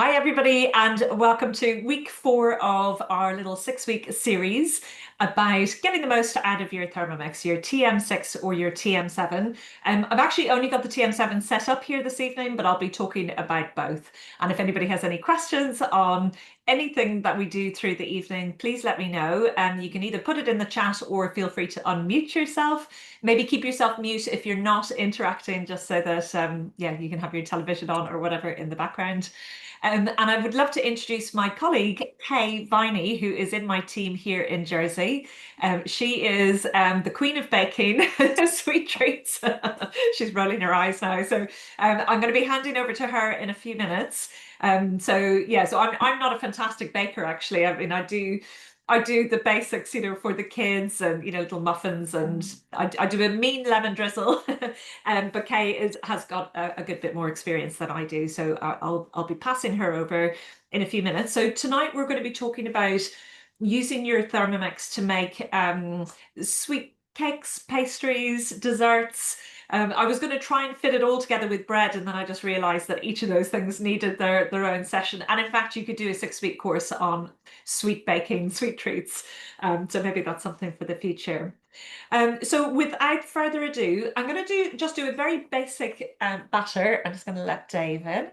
Hi, everybody, and welcome to week 4 of our little 6-week series about getting the most out of your Thermomix, your TM6 or your TM7. I've actually only got the TM7 set up here this evening, but I'll be talking about both. And if anybody has any questions on anything that we do through the evening, please let me know. You can either put it in the chat or feel free to unmute yourself. Maybe keep yourself mute if you're not interacting, just so that you can have your television on or whatever in the background. And I would love to introduce my colleague, Kaye Viney, who is in my team here in Jersey. She is the queen of baking sweet treats. She's rolling her eyes now. So I'm going to be handing over to her in a few minutes. So I'm not a fantastic baker, actually. I mean, I do the basics, for the kids and, little muffins, and I do a mean lemon drizzle. But Kaye has got a good bit more experience than I do. So I'll be passing her over in a few minutes. So tonight we're going to be talking about using your Thermomix to make sweet cakes, pastries, desserts. I was going to try and fit it all together with bread, and then I just realized that each of those things needed their own session. And in fact, you could do a 6-week course on sweet baking, sweet treats. So maybe that's something for the future. So without further ado, I'm going to do a very basic batter. I'm just going to let Dave in.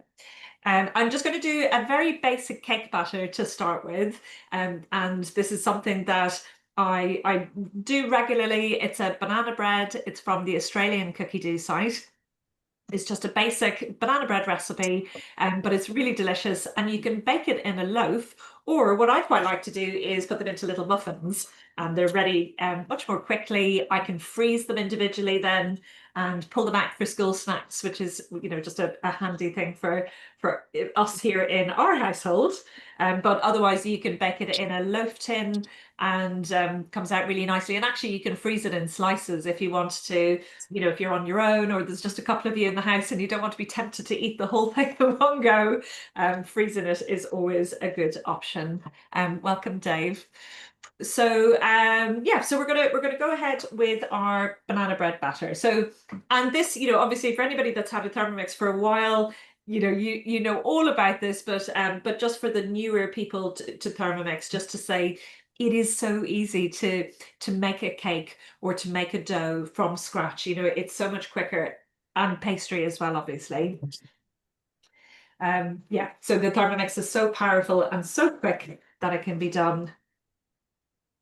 I'm just going to do a very basic cake batter to start with. And this is something that I do regularly. It's a banana bread. It's from the Australian Cookie Dough site. It's just a basic banana bread recipe, but it's really delicious, and you can bake it in a loaf, or what I quite like to do is put them into little muffins, and they're ready much more quickly. I can freeze them individually then and pull them out for school snacks, which is, just a handy thing for us here in our household. But otherwise, you can bake it in a loaf tin, and comes out really nicely. And actually, you can freeze it in slices if you want to. If you're on your own or there's just a couple of you in the house and you don't want to be tempted to eat the whole thing in one go, freezing it is always a good option. Welcome, Dave. So so we're gonna go ahead with our banana bread batter. So, and this, obviously for anybody that's had a Thermomix for a while, you know all about this, but just for the newer people to Thermomix, just to say, it is so easy to make a cake or to make a dough from scratch. It's so much quicker, and pastry as well, obviously. So the Thermomix is so powerful and so quick that it can be done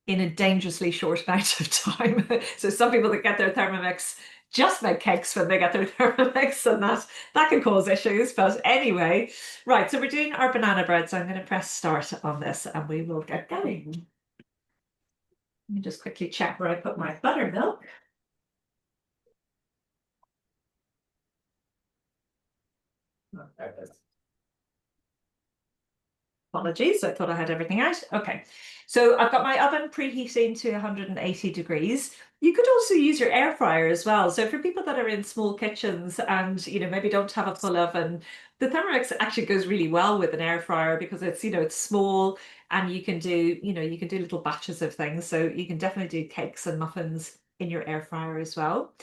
in a dangerously short amount of time. So some people that get their Thermomix just make cakes when they get their Thermomix, and that can cause issues. But anyway, right, so we're doing our banana bread. So I'm going to press start on this and we will get going. Let me just quickly check where I put my buttermilk. Oh, there it is. Apologies, I thought I had everything out. Okay, so I've got my oven preheating to 180 degrees. You could also use your air fryer as well. So for people that are in small kitchens and maybe don't have a full oven, the Thermomix actually goes really well with an air fryer because it's small, and you can do little batches of things. So you can definitely do cakes and muffins in your air fryer as well.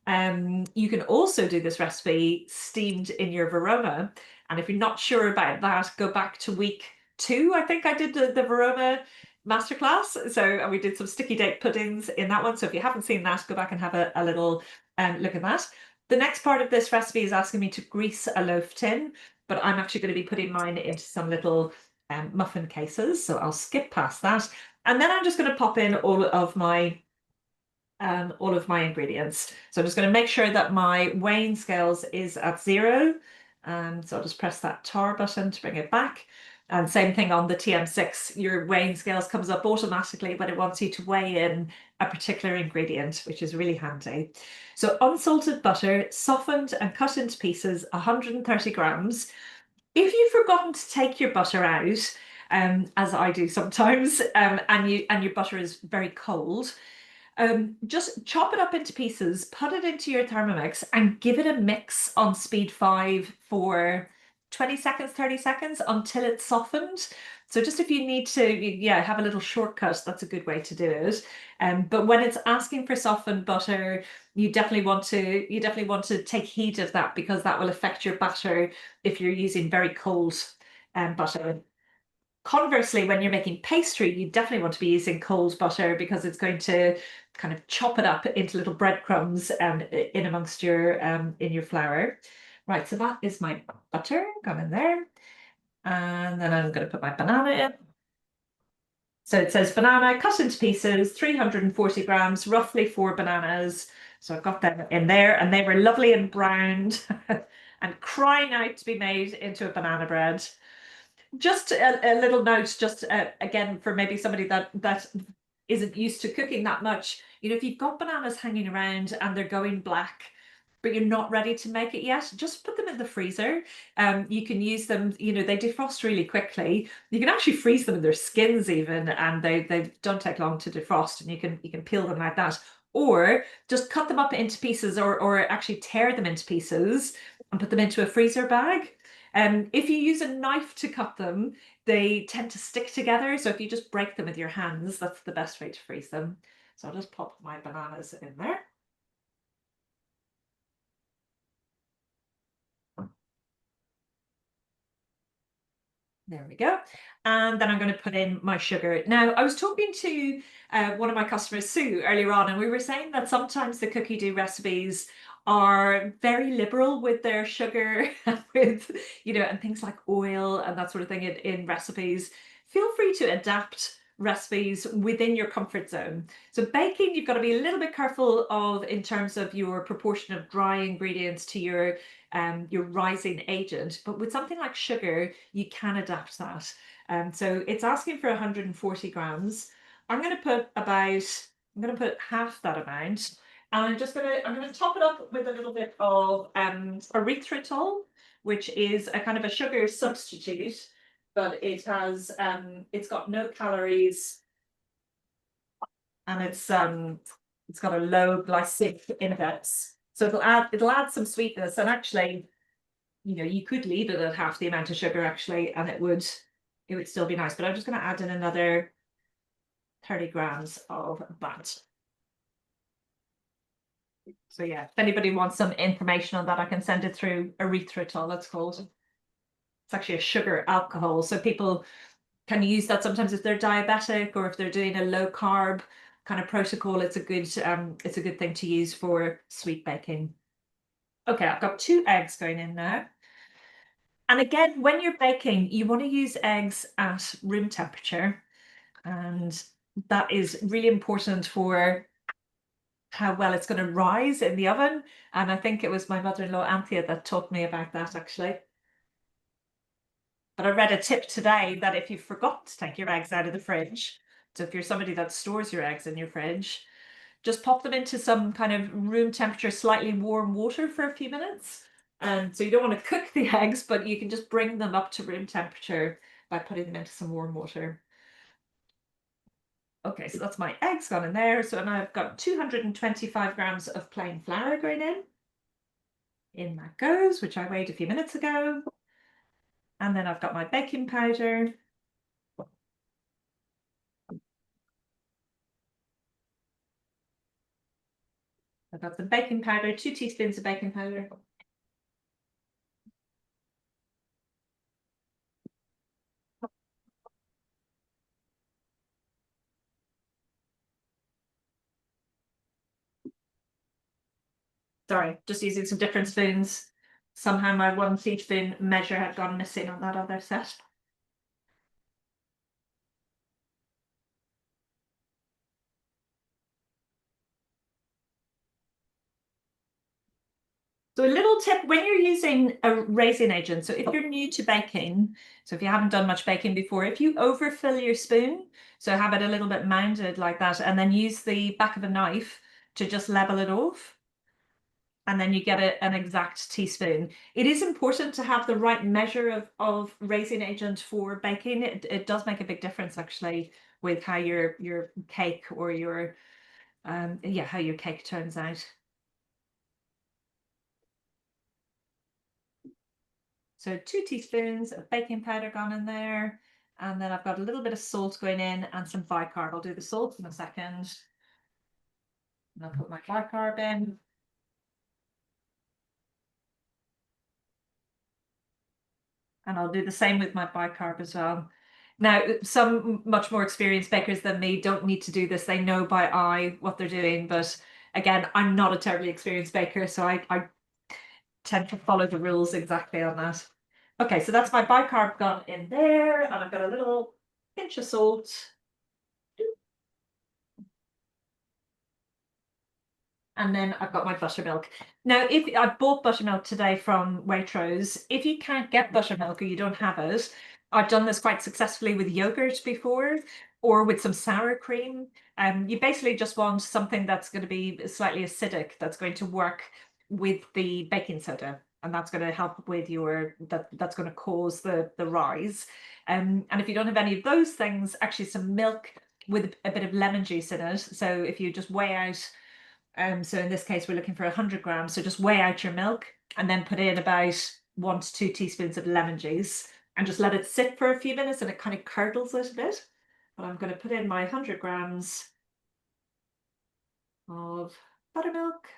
You can also do this recipe steamed in your Verona. And if you're not sure about that, go back to week 2. I think I did the Verona masterclass. So we did some sticky date puddings in that one. So if you haven't seen that, go back and have a little look at that. The next part of this recipe is asking me to grease a loaf tin, but I'm actually going to be putting mine into some little muffin cases. So I'll skip past that. And then I'm just going to pop in all of my ingredients. So I'm just going to make sure that my weighing scales is at 0. So I'll just press that tar button to bring it back. And same thing on the TM6, your weighing scales comes up automatically when it wants you to weigh in a particular ingredient, which is really handy. So unsalted butter, softened and cut into pieces, 130 grams. If you've forgotten to take your butter out, as I do sometimes, and your butter is very cold, just chop it up into pieces, put it into your Thermomix, and give it a mix on speed 5 for 20 seconds, 30 seconds until it's softened. So just if you need to, have a little shortcut, that's a good way to do it. But when it's asking for softened butter, you definitely want to take heed of that, because that will affect your batter if you're using very cold butter. Conversely, when you're making pastry, you definitely want to be using cold butter because it's going to kind of chop it up into little breadcrumbs in amongst your in your flour. Right, so that is my butter gone in there. And then I'm going to put my banana in. So it says banana cut into pieces, 340 grams, roughly 4 bananas. So I've got them in there and they were lovely and browned and crying out to be made into a banana bread. Just a little note, just again, for maybe somebody that isn't used to cooking that much. You know, if you've got bananas hanging around and they're going black, but you're not ready to make it yet, just put them in the freezer. You can use them, you know, they defrost really quickly. You can actually freeze them in their skins even, and they don't take long to defrost, and you can peel them like that. Or just cut them up into pieces or actually tear them into pieces and put them into a freezer bag. If you use a knife to cut them, they tend to stick together. So if you just break them with your hands, that's the best way to freeze them. So I'll just pop my bananas in there. There we go. And then I'm going to put in my sugar. Now, I was talking to one of my customers, Sue, earlier on, and we were saying that sometimes the cookie dough recipes are very liberal with their sugar, with, you know, and things like oil and that sort of thing in recipes. Feel free to adapt recipes within your comfort zone. So baking, you've got to be a little bit careful of in terms of your proportion of dry ingredients to your rising agent. But with something like sugar, you can adapt that. So it's asking for 140 grams. I'm going to put half that amount. And I'm gonna top it up with a little bit of erythritol, which is a kind of a sugar substitute, but it's got no calories and it's got a low glycemic index. So it'll add some sweetness, and actually, you know, you could leave it at half the amount of sugar actually, and it would still be nice. But I'm just going to add in another 30 grams of that. So yeah, if anybody wants some information on that, I can send it through erythritol, it's called. It's actually a sugar alcohol. So people can use that sometimes if they're diabetic or if they're doing a low carb kind of protocol. It's a good thing to use for sweet baking. Okay, I've got 2 eggs going in now. And again, when you're baking, you want to use eggs at room temperature. And that is really important for how well it's going to rise in the oven. And I think it was my mother-in-law, Anthea, that taught me about that actually. But I read a tip today that if you forgot to take your eggs out of the fridge, so if you're somebody that stores your eggs in your fridge, just pop them into some kind of room temperature, slightly warm water for a few minutes. And so you don't want to cook the eggs, but you can just bring them up to room temperature by putting them into some warm water. Okay, so that's my eggs gone in there. So now I've got 225 grams of plain flour going in. In that goes, which I weighed a few minutes ago. And then I've got my baking powder. I've got some baking powder, 2 teaspoons of baking powder. Sorry, just using some different spoons. Somehow my 1 teaspoon measure had gone missing on that other set. So a little tip when you're using a raising agent, so if you're new to baking, so if you haven't done much baking before, if you overfill your spoon, so have it a little bit mounded like that, and then use the back of a knife to just level it off, and then you get an exact teaspoon. It is important to have the right measure of raising agent for baking. It does make a big difference actually with how your cake or your how your cake turns out. So 2 teaspoons of baking powder gone in there. And then I've got a little bit of salt going in and some bicarb. I'll do the salt in a second. And I'll put my bicarb in. And I'll do the same with my bicarb as well. Now, some much more experienced bakers than me don't need to do this. They know by eye what they're doing. But again, I'm not a terribly experienced baker, so I tend to follow the rules exactly on that. Okay, so that's my bicarb gone in there, and I've got a little pinch of salt. And then I've got my buttermilk. Now, if I bought buttermilk today from Waitrose, if you can't get buttermilk or you don't have it, I've done this quite successfully with yogurt before or with some sour cream. You basically just want something that's going to be slightly acidic, that's going to work with the baking soda. And that's going to help with that's going to cause the rise. And if you don't have any of those things, actually some milk with a bit of lemon juice in it. So if you just weigh out so in this case, we're looking for 100 grams. So just weigh out your milk and then put in about 1 to 2 teaspoons of lemon juice and just let it sit for a few minutes and it kind of curdles it a bit. But I'm going to put in my 100 grams of buttermilk.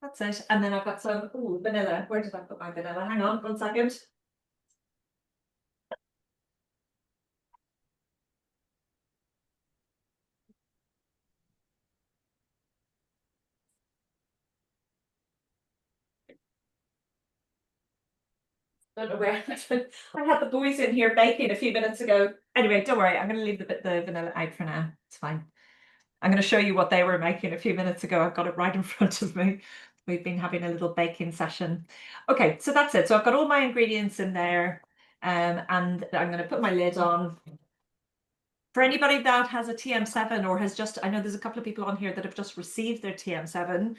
That's it. And then I've got some vanilla. Where did I put my vanilla? Hang on 1 second. Don't know where. I had the boys in here baking a few minutes ago. Anyway, don't worry. I'm going to leave the vanilla out for now. It's fine. I'm going to show you what they were making a few minutes ago. I've got it right in front of me. We've been having a little baking session. Okay, so that's it. So I've got all my ingredients in there, and I'm going to put my lid on. For anybody that has a TM7 or has just, I know there's a couple of people on here that have just received their TM7.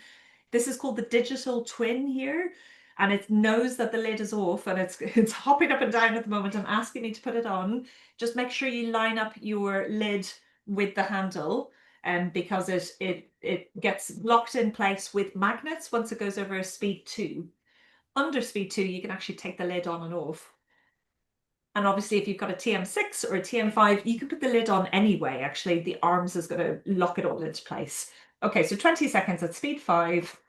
This is called the digital twin here, and it knows that the lid is off and it's hopping up and down at the moment and asking me to put it on. Just make sure you line up your lid with the handle, because it gets locked in place with magnets once it goes over speed 2. Under speed 2, you can actually take the lid on and off. And obviously, if you've got a TM6 or a TM5, you can put the lid on anyway. Actually, the arms is going to lock it all into place. Okay, so 20 seconds at speed 5.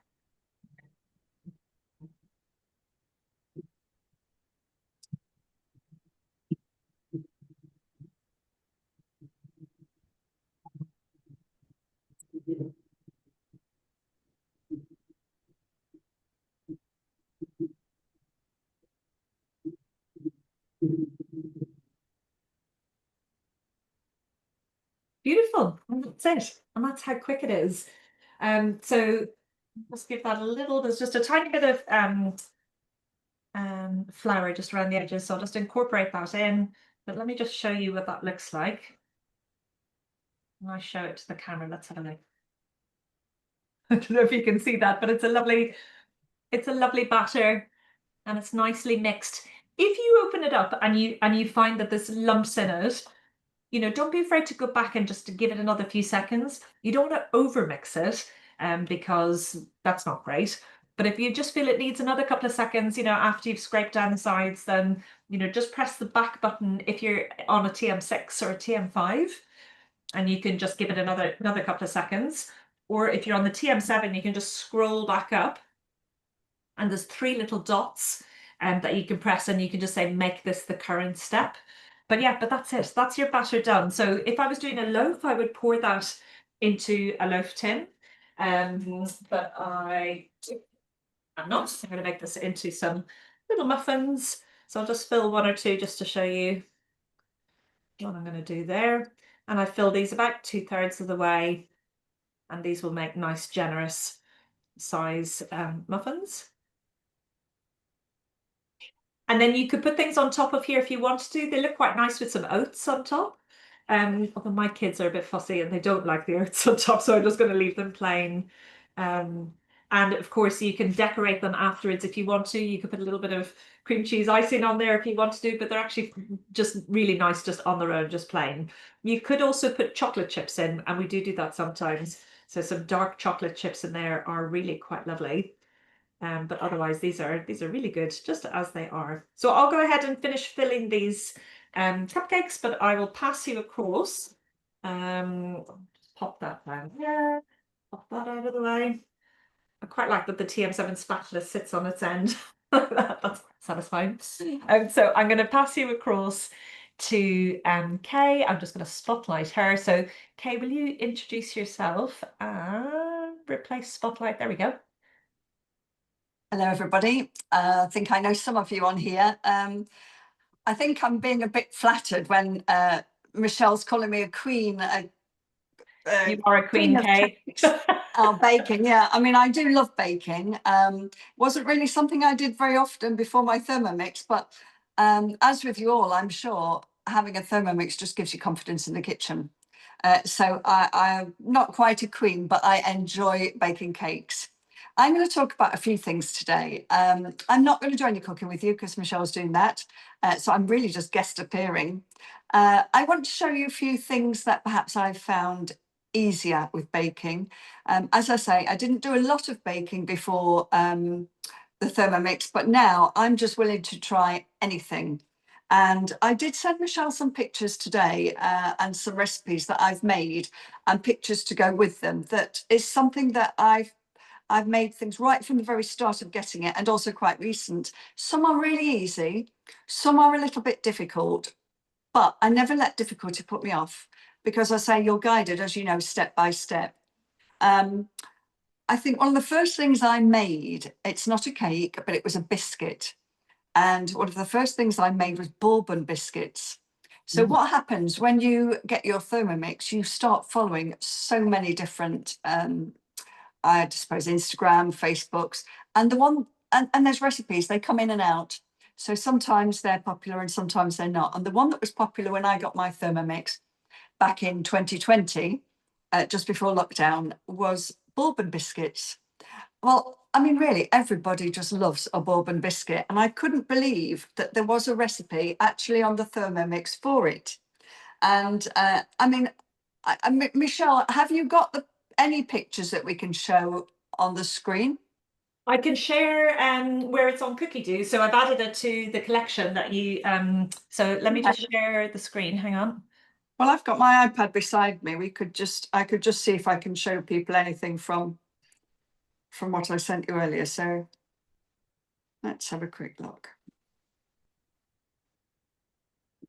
Beautiful. And that's it. And that's how quick it is. So let's give that a little, there's just a tiny bit of flour just around the edges. So I'll just incorporate that in. But let me just show you what that looks like. And I show it to the camera. Let's have a look. I don't know if you can see that, but it's a lovely batter and it's nicely mixed. If you open it up and you find that there's lumps in it, don't be afraid to go back and just to give it another few seconds. You don't want to overmix it, because that's not great. But if you just feel it needs another couple of seconds, after you've scraped down the sides, then, just press the back button if you're on a TM6 or a TM5, and you can just give it another couple of seconds. Or if you're on the TM7, you can just scroll back up and there's 3 little dots that you can press and you can just say, make this the current step. But yeah, but that's it. That's your batter done. So if I was doing a loaf, I would pour that into a loaf tin. But I'm not. I'm going to make this into some little muffins. So I'll just fill 1 or 2 just to show you what I'm going to do there. And I fill these about 2/3 of the way. And these will make nice, generous size muffins. And then you could put things on top of here if you wanted to. They look quite nice with some oats on top. Although my kids are a bit fussy and they don't like the oats on top, so I'm just going to leave them plain. And of course, you can decorate them afterwards if you want to. You could put a little bit of cream cheese icing on there if you want to do, but they're actually just really nice just on their own, just plain. You could also put chocolate chips in, and we do that sometimes. So some dark chocolate chips in there are really quite lovely. But otherwise, these are really good just as they are. So I'll go ahead and finish filling these cupcakes, but I will pass you across. Just pop that down here, pop that out of the way. I quite like that the TM7 spatula sits on its end. That's satisfying. So I'm going to pass you across to Kaye. I'm just going to spotlight her. So Kaye, will you introduce yourself and replace spotlight? There we go. Hello, everybody. I think I know some of you on here. I think I'm being a bit flattered when Michelle's calling me a queen. You are a queen, Kaye. Baking, yeah. I mean, I do love baking. Wasn't really something I did very often before my Thermomix, but as with you all, I'm sure having a Thermomix just gives you confidence in the kitchen. So I'm not quite a queen, but I enjoy baking cakes. I'm going to talk about a few things today. I'm not going to do any cooking with you because Michelle's doing that. So I'm really just guest appearing. I want to show you a few things that perhaps I've found easier with baking. As I say, I didn't do a lot of baking before the Thermomix, but now I'm just willing to try anything. And I did send Michelle some pictures today and some recipes that I've made and pictures to go with them. That is something that I've made things right from the very start of getting it, and also quite recent. Some are really easy, some are a little bit difficult, but I never let difficulty put me off because I say you're guided, as you know, step by step. I think one of the first things I made, it's not a cake, but it was a biscuit. And one of the first things I made was bourbon biscuits. So what happens when you get your Thermomix, you start following so many different, I suppose, Instagram, Facebooks, and there's recipes, they come in and out. So sometimes they're popular and sometimes they're not. And the one that was popular when I got my Thermomix back in 2020, just before lockdown, was bourbon biscuits. Well, I mean, really, everybody just loves a bourbon biscuit. And I couldn't believe that there was a recipe actually on the Thermomix for it. And I mean, Michelle, have you got any pictures that we can show on the screen? I can share where it's on Cookie Do. So I've added it to the collection that you so let me just share the screen. Hang on. Well, I've got my iPad beside me. I could just see if I can show people anything from what I sent you earlier. So let's have a quick look.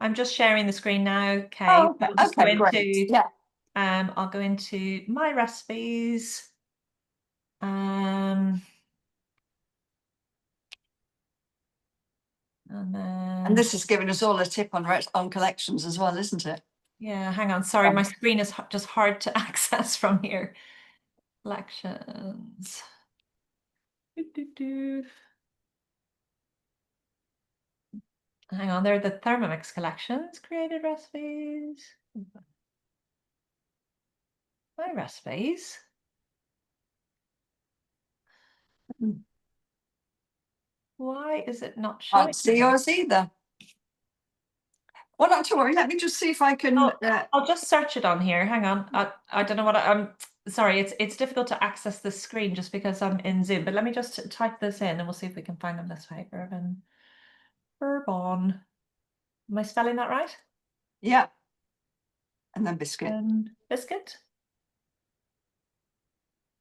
I'm just sharing the screen now, Kaye. Oh, I'll just go okay, into, great. Yeah. I'll go into my recipes. And then, And this has given us all a tip on collections as well, isn't it? yeah, hang on. Sorry, my screen is just hard to access from here. Collections. Hang on, they're the Thermomix collections, created recipes. My recipes. Why is it not showing? Can't see yours either. Well, not to worry. Let me just see if I can. I'll just search it on here. Hang on. I don't know what I'm sorry. It's difficult to access the screen just because I'm in Zoom. But let me just type this in and we'll see if we can find them this way. Bourbon. Am I spelling that right? Yeah. And then biscuit. Biscuit.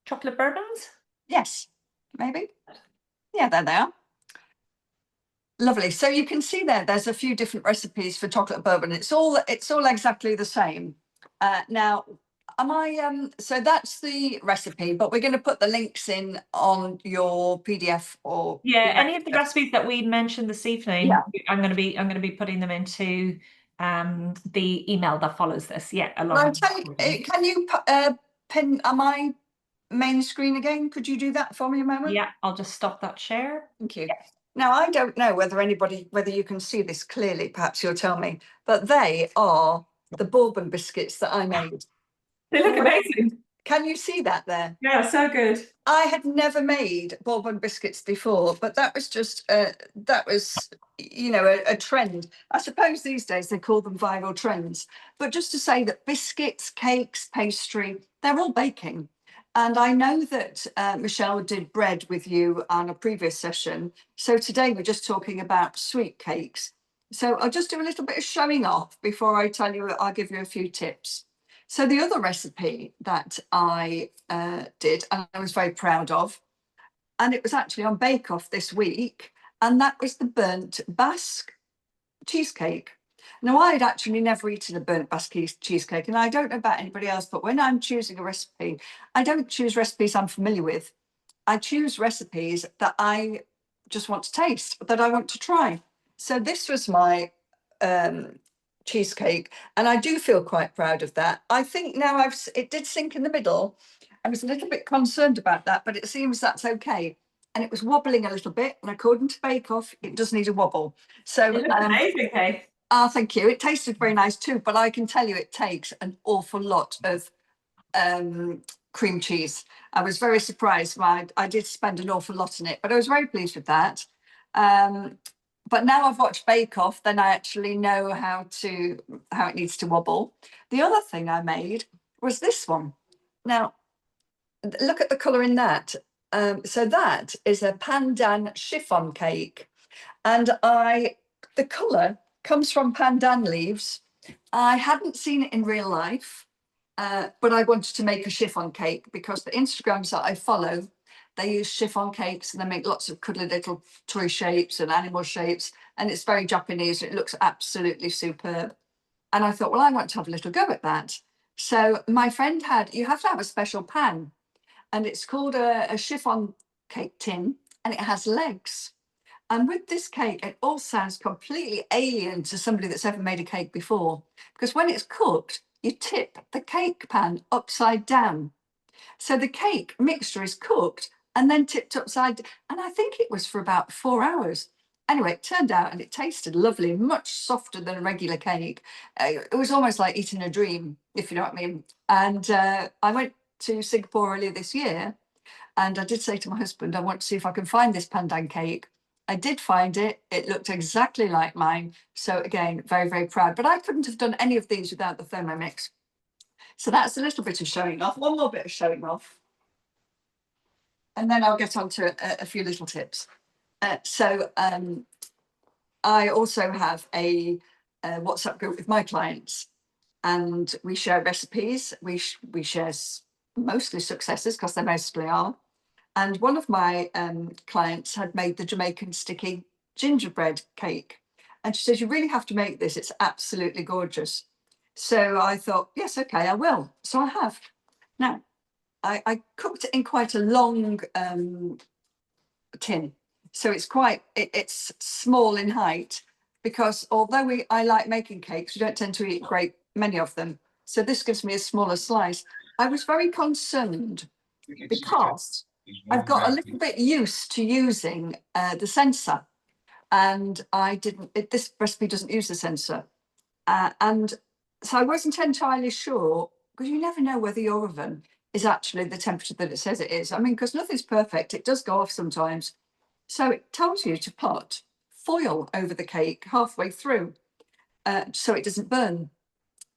Chocolate bourbons. Yes, maybe. Yeah, there they are. Lovely. So you can see there's a few different recipes for chocolate bourbon. It's all exactly the same. Now, so that's the recipe, but we're going to put the links in on your PDF or any of the recipes that we mentioned this evening. Yeah. I'm going to be putting them into the email that follows this. Yeah, Well, can you pin my main screen again? Could you do that for me a moment? Yeah, I'll just stop that share. Thank you. Now, I don't know whether you can see this clearly, perhaps you'll tell me, but they are the bourbon biscuits that I made. They look amazing. Can you see that there? Yeah, so good. I had never made bourbon biscuits before, but that was just, a trend. I suppose these days they call them viral trends, but just to say that biscuits, cakes, pastry, they're all baking. And I know that Michelle did bread with you on a previous session. So today we're just talking about sweet cakes. So I'll just do a little bit of showing off before I tell you, I'll give you a few tips. So the other recipe that I did, and I was very proud of, and it was actually on Bake Off this week, and that was the burnt Basque cheesecake. Now, I'd actually never eaten a burnt Basque cheesecake, and I don't know about anybody else, but when I'm choosing a recipe, I don't choose recipes I'm familiar with. I choose recipes that I just want to taste, that I want to try. So this was my um, cheesecake, and I do feel quite proud of that. I think now it did sink in the middle. I was a little bit concerned about that, but it seems that's okay. And it was wobbling a little bit, and according to Bake Off, it does need a wobble. So Amazing, Kay. thank you. It tasted very nice too, but I can tell you it takes an awful lot of cream cheese. I was very surprised. I did spend an awful lot on it, but I was very pleased with that. But now I've watched Bake Off, then I actually know how it needs to wobble. The other thing I made was this one. Now, look at the colour in that. So that is a pandan chiffon cake, and the colour comes from pandan leaves. I hadn't seen it in real life, but I wanted to make a chiffon cake because the Instagrams that I follow, they use chiffon cakes and they make lots of cuddly little toy shapes and animal shapes, and it's very Japanese. It looks absolutely superb. And I thought, well, I want to have a little go at that. So my friend you have to have a special pan, and it's called a chiffon cake tin, and it has legs. And with this cake, it all sounds completely alien to somebody that's ever made a cake before, because when it's cooked, you tip the cake pan upside down. So the cake mixture is cooked and then tipped upside down. And I think it was for about 4 hours. Anyway, it turned out and it tasted lovely, much softer than a regular cake. It was almost like eating a dream, if you know what I mean. And I went to Singapore earlier this year, and I did say to my husband, I want to see if I can find this pandan cake. I did find it. It looked exactly like mine. So again, very, very proud. But I couldn't have done any of these without the Thermomix. So that's a little bit of showing off. One more bit of showing off. And then I'll get on to a few little tips. I also have a WhatsApp group with my clients, and we share recipes. We share mostly successes, because they mostly are. And one of my clients had made the Jamaican sticky gingerbread cake. And she said, you really have to make this. It's absolutely gorgeous. So I thought, yes, okay, I will. So I have. Now, I cooked it in quite a long tin. So it's small in height, because although I like making cakes, we don't tend to eat great many of them. So this gives me a smaller slice. I was very concerned because I've got a little bit used to using the sensor, and this recipe doesn't use the sensor. And so I wasn't entirely sure, because you never know whether your oven is actually the temperature that it says it is. I mean, because nothing's perfect, it does go off sometimes. So it tells you to put foil over the cake halfway through, so it doesn't burn.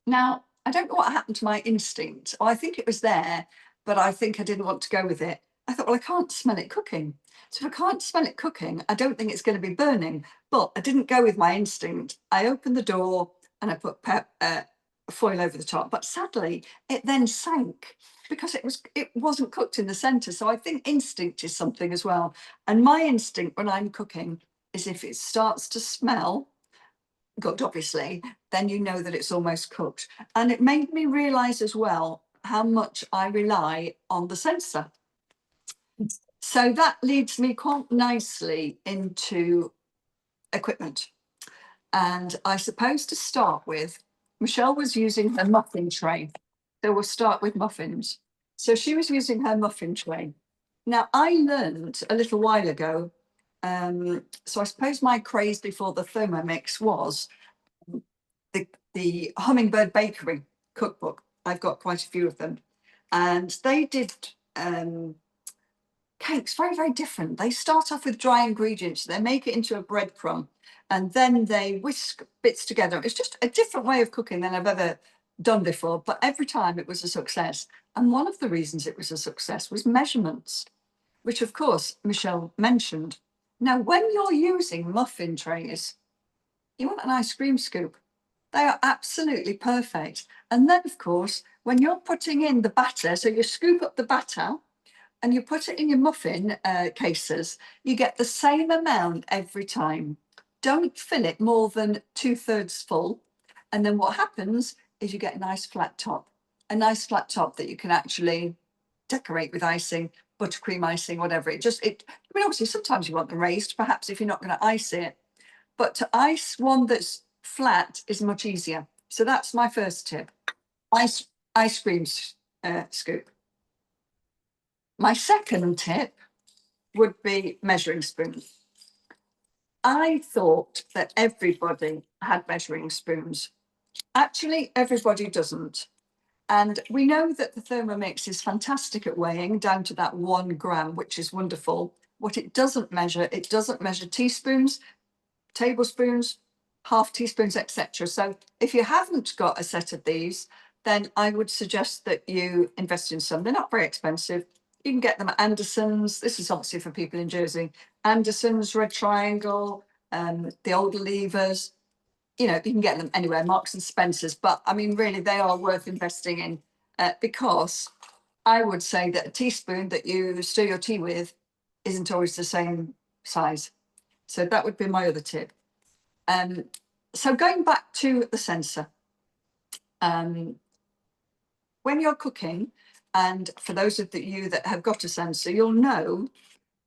Now, I don't know what happened to my instinct. I think it was there, but I think I didn't want to go with it. I thought, well, I can't smell it cooking. So if I can't smell it cooking, I don't think it's going to be burning. But I didn't go with my instinct. I opened the door and I put foil over the top. But sadly, it then sank because it wasn't cooked in the centre. So I think instinct is something as well. And my instinct when I'm cooking is, if it starts to smell good, obviously, then you know that it's almost cooked. And it made me realise as well how much I rely on the sensor. So that leads me quite nicely into equipment. And I suppose to start with, Michelle was using her muffin tray. So we'll start with muffins. So she was using her muffin tray. Now, I learned a little while ago, so I suppose my craze before the Thermomix was the Hummingbird Bakery cookbook. I've got quite a few of them. And they did cakes very, very different. They start off with dry ingredients, they make it into a breadcrumb, and then they whisk bits together. It's just a different way of cooking than I've ever done before, but every time it was a success. And one of the reasons it was a success was measurements, which of course Michelle mentioned. Now, when you're using muffin trays, you want an ice cream scoop. They are absolutely perfect. And then, of course, when you're putting in the batter, so you scoop up the batter and you put it in your muffin cases, you get the same amount every time. Don't fill it more than 2/3 full. And then what happens is you get a nice flat top that you can actually decorate with icing, buttercream icing, whatever. I mean, obviously, sometimes you want them raised, perhaps if you're not going to ice it. But to ice one that's flat is much easier. So that's my first tip. Ice cream scoop. My second tip would be measuring spoons. I thought that everybody had measuring spoons. Actually, everybody doesn't. And we know that the Thermomix is fantastic at weighing down to that 1 gram, which is wonderful. What it doesn't measure teaspoons, tablespoons, half teaspoons, etc. So if you haven't got a set of these, then I would suggest that you invest in some. They're not very expensive. You can get them at Anderson's. This is obviously for people in Jersey. Anderson's, Red Triangle, the older levers. You know, you can get them anywhere, Marks and Spencer's. But I mean, really, they are worth investing in because I would say that a teaspoon that you stir your tea with isn't always the same size. So that would be my other tip. So going back to the sensor, when you're cooking, and for those of you that have got a sensor, you'll know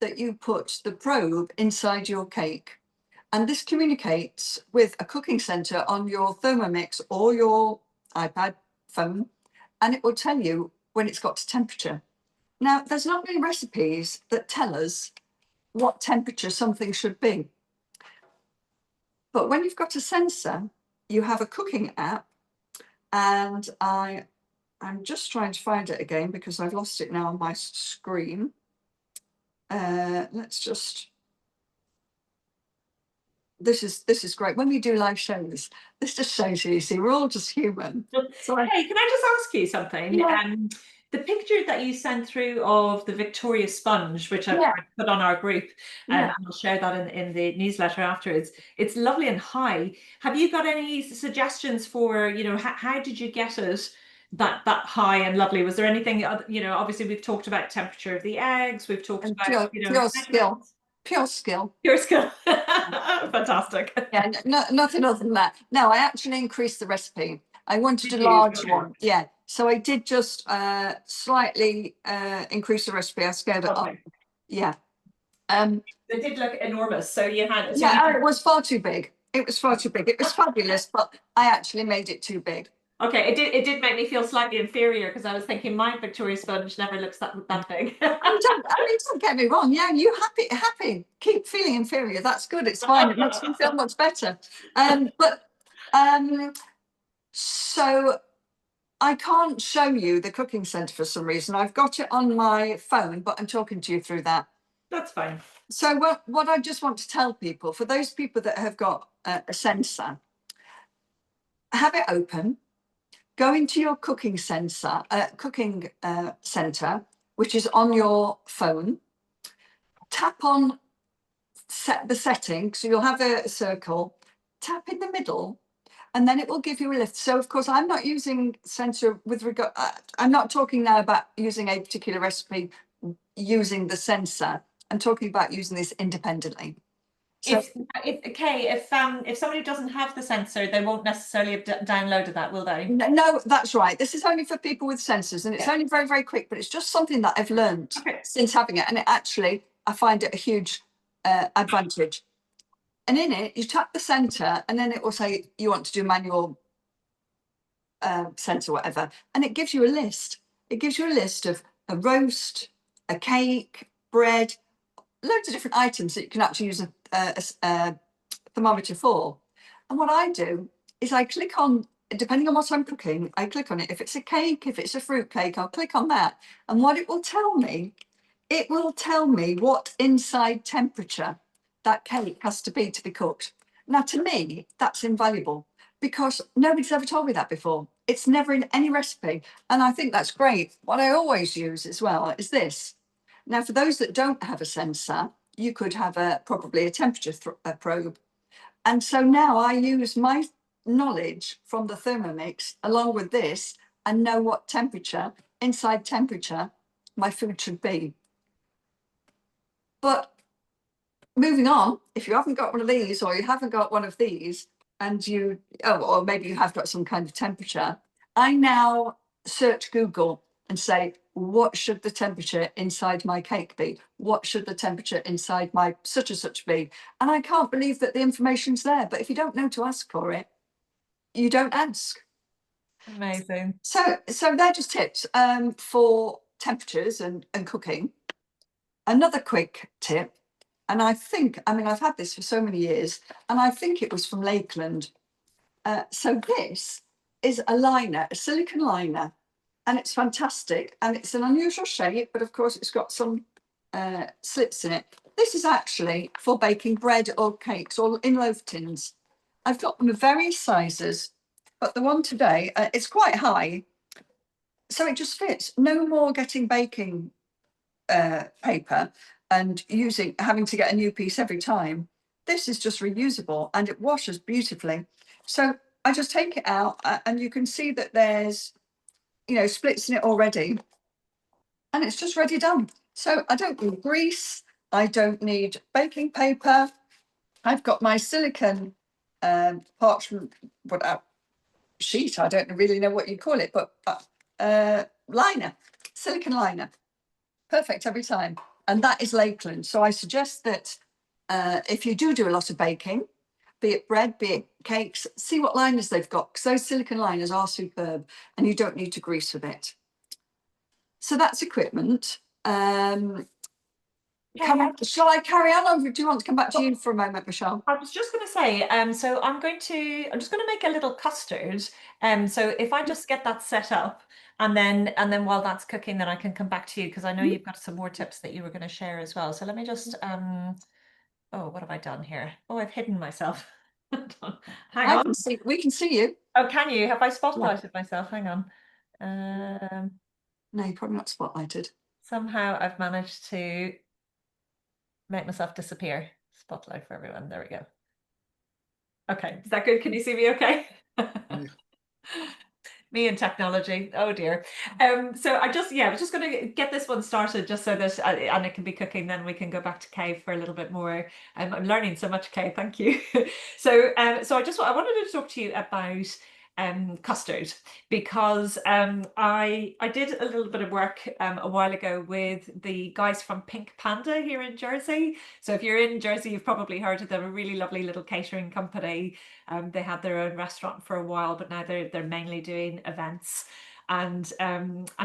that you put the probe inside your cake. And this communicates with a cooking center on your Thermomix or your iPad phone, and it will tell you when it's got to temperature. Now, there's not many recipes that tell us what temperature something should be. But when you've got a sensor, you have a cooking app, and I'm just trying to find it again because I've lost it now on my screen. Let's just. This is great. When we do live shows, this just shows you. See, we're all just human. So hey, can I just ask you something? Yeah. The picture that you sent through of the Victoria sponge, which I've put on our group, and I'll share that in the newsletter afterwards. It's lovely and high. Have you got any suggestions for, you know, how did you get it that high and lovely? Was there anything, you know, obviously we've talked about temperature of the eggs, we've talked about, you know, pure skill. Pure skill. Pure skill. Fantastic. Yeah, nothing other than that. No, I actually increased the recipe. I wanted Did a you? large Okay. one. Yeah. So I did just slightly increase the recipe. I scaled it up. Yeah. They did look enormous. So you had. Yeah, it was far too big. It was far too big. It was fabulous, but I actually made it too big. Okay, it did make me feel slightly inferior because I was thinking my Victoria sponge never looks that big. I mean, don't get me wrong. Yeah, you happy. Keep feeling inferior. That's good. It's fine. It makes me feel much better. So I can't show you the cooking center for some reason. I've got it on my phone, but I'm talking to you through that. That's fine. So what I just want to tell people, for those people that have got a sensor, have it open. Go into your cooking center, which is on your phone. Tap on the setting, so you'll have a circle. Tap in the middle, and then it will give you a list. So, of course, I'm not using sensor with regard. I'm not talking now about using a particular recipe using the sensor. I'm talking about using this independently. So, if somebody doesn't have the sensor, they won't necessarily have downloaded that, will they? No, that's right. This is only for people with sensors, and it's only very, very quick, but it's just something that I've learned since having it. And it actually, I find it a huge advantage. And in it, you tap the center, and then it will say you want to do manual sensor, whatever. And it gives you a list. It gives you a list of a roast, a cake, bread, loads of different items that you can actually use a thermometer for. And what I do is I click on, depending on what I'm cooking, I click on it. If it's a cake, if it's a fruit cake, I'll click on that. And what it will tell me what inside temperature that cake has to be cooked. Now, to me, that's invaluable because nobody's ever told me that before. It's never in any recipe. And I think that's great. What I always use as well is this. Now, for those that don't have a sensor, you could have probably a temperature probe. And so now I use my knowledge from the Thermomix along with this and know what temperature, inside temperature, my food should be. But moving on, if you haven't got one of these or you haven't got one of these and you, or maybe you have got some kind of temperature, I now search Google and say, what should the temperature inside my cake be? What should the temperature inside my such and such be? And I can't believe that the information's there. But if you don't know to ask for it, you don't ask. Amazing. So they're just tips for temperatures and cooking. Another quick tip, and I think, I mean, I've had this for so many years, and I think it was from Lakeland. So this is a liner, a silicon liner, and it's fantastic. And it's an unusual shape, but of course it's got some slits in it. This is actually for baking bread or cakes or in loaf tins. I've got them of various sizes, but the one today, it's quite high. So it just fits. No more getting baking paper and having to get a new piece every time. This is just reusable and it washes beautifully. So I just take it out and you can see that there's, splits in it already, and it's just ready done. So I don't need grease, I don't need baking paper. I've got my silicone parchment, sheet, I don't really know what you call it, but liner, silicone liner. Perfect every time. And that is Lakeland. So I suggest that if you do a lot of baking, be it bread, be it cakes, see what liners they've got, because those silicone liners are superb and you don't need to grease with it. So that's equipment. Shall I carry on, or do you want to come back to you for a moment, Michelle? I was just going to say, so I'm just going to make a little custard. So if I just get that set up, and then while that's cooking, then I can come back to you because I know you've got some more tips that you were going to share as well. So let me just, oh, what have I done here? Oh, I've hidden myself. Hang I on. can see, we can see you. Oh, can you? Have I spotlighted myself? Hang on. No, you're probably not spotlighted. Somehow I've managed to make myself disappear. Spotlight for everyone. There we go. Okay, is that good? Can you see me okay? Me and technology. Oh dear. So I was just going to get this one started just so that and it can be cooking. Then we can go back to Kaye for a little bit more. I'm learning so much, Kaye. Thank you. So I wanted to talk to you about custard because I did a little bit of work a while ago with the guys from Pink Panda here in Jersey. So if you're in Jersey, you've probably heard of them, a really lovely little catering company. They had their own restaurant for a while, but now they're mainly doing events. And